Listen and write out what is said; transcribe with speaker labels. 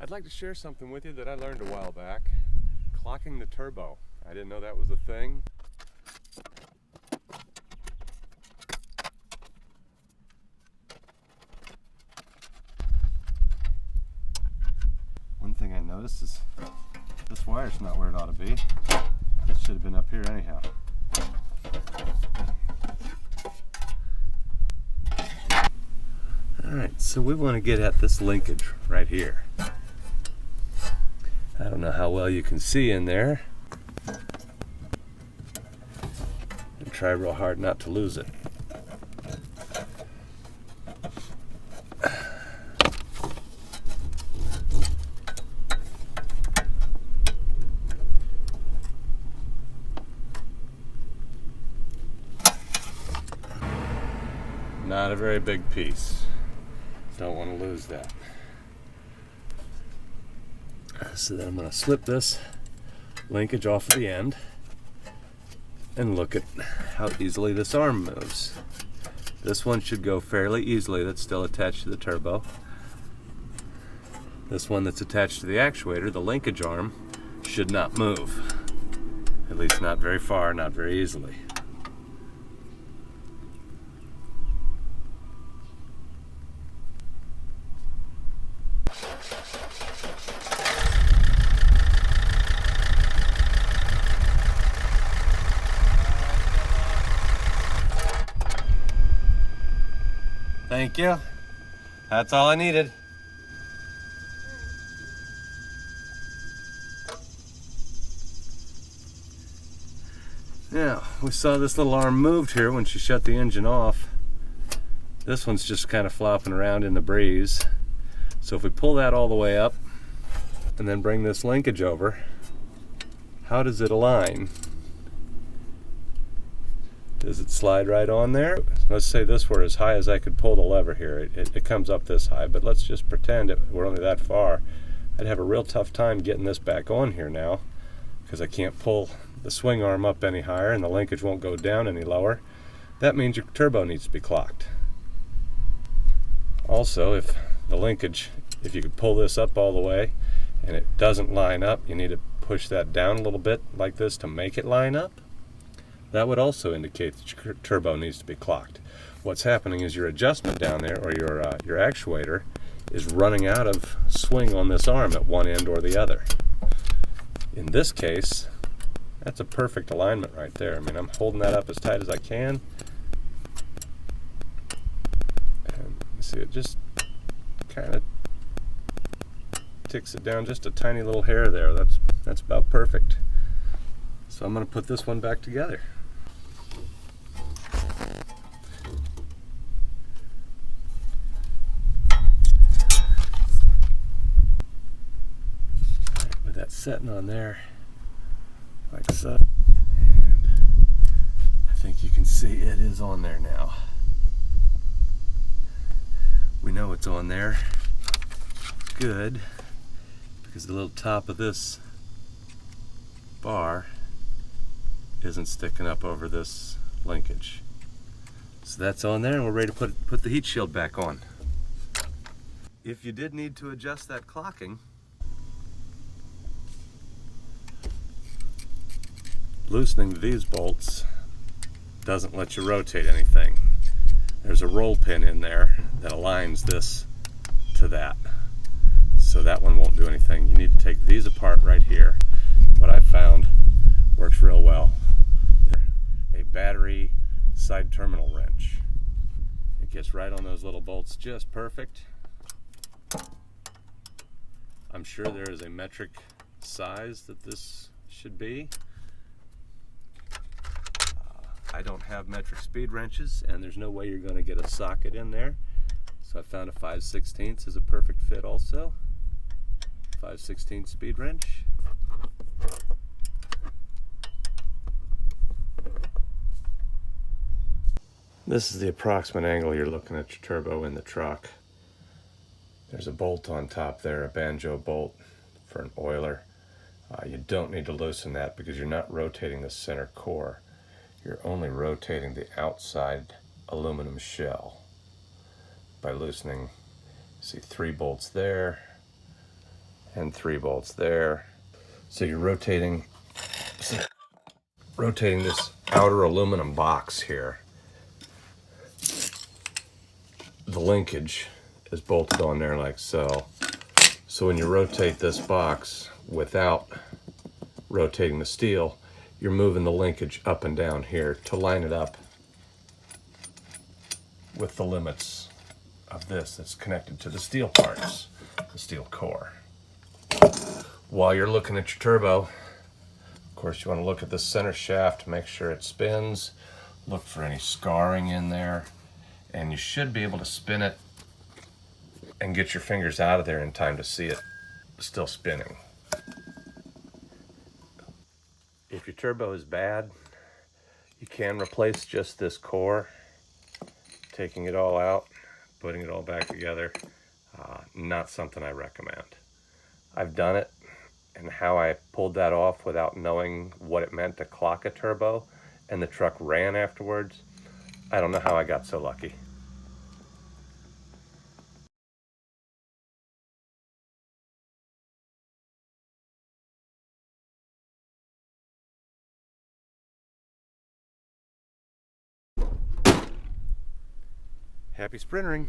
Speaker 1: I'd like to share something with you that I learned a while back. Clocking the turbo. I didn't know that was a thing. One thing I noticed is this wire's not where it ought to be. This should have been up here anyhow. Alright, so we want to get at this linkage right here. I don't know how well you can see in there. And try real hard not to lose it. Not a very big piece. Don't want to lose that. So then I'm going to slip this linkage off of the end and look at how easily this arm moves. This one should go fairly easily, that's still attached to the turbo. This one that's attached to the actuator, the linkage arm, should not move. At least not very far, not very easily. Thank you. That's all I needed. Now, we saw this little arm moved here when she shut the engine off. This one's just kind of flopping around in the breeze. So if we pull that all the way up and then bring this linkage over, how does it align? Does it slide right on there? Let's say this were as high as I could pull the lever here. It comes up this high, but let's just pretend we're only that far. I'd have a real tough time getting this back on here now because I can't pull the swing arm up any higher and the linkage won't go down any lower. That means your turbo needs to be clocked. Also, if you could pull this up all the way and it doesn't line up, you need to push that down a little bit like this to make it line up. That would also indicate that your turbo needs to be clocked. What's happening is your adjustment down there, or your actuator, is running out of swing on this arm at one end or the other. In this case, that's a perfect alignment right there. I mean, I'm holding that up as tight as I can. And you see, it just kind of ticks it down just a tiny little hair there. That's about perfect. So I'm going to put this one back together. With that setting on there, like so. And I think you can see it is on there now. We know it's on there. Good, because the little top of this bar isn't sticking up over this linkage. So that's on there, and we're ready to put the heat shield back on. If you did need to adjust that clocking, loosening these bolts doesn't let you rotate anything. There's a roll pin in there that aligns this to that. So that one won't do anything. You need to take these apart right here. What I found works real well. A battery side terminal wrench. It gets right on those little bolts just perfect. I'm sure there is a metric size that this should be. I don't have metric speed wrenches, and there's no way you're going to get a socket in there. So I found a 5/16 is a perfect fit also. 5/16 speed wrench. This is the approximate angle you're looking at your turbo in the truck. There's a bolt on top there, a banjo bolt for an oiler. You don't need to loosen that because you're not rotating the center core. You're only rotating the outside aluminum shell by loosening, see, 3 bolts there, and 3 bolts there. So you're rotating this outer aluminum box here. The linkage is bolted on there like so. So when you rotate this box without rotating the steel, you're moving the linkage up and down here to line it up with the limits of this that's connected to the steel parts, the steel core. While you're looking at your turbo, of course you want to look at the center shaft to make sure it spins, look for any scarring in there, and you should be able to spin it and get your fingers out of there in time to see it still spinning. If your turbo is bad, you can replace just this core, taking it all out, putting it all back together. Not something I recommend. I've done it, and how I pulled that off without knowing what it meant to clock a turbo, and the truck ran afterwards, I don't know how I got so lucky. Happy sprintering!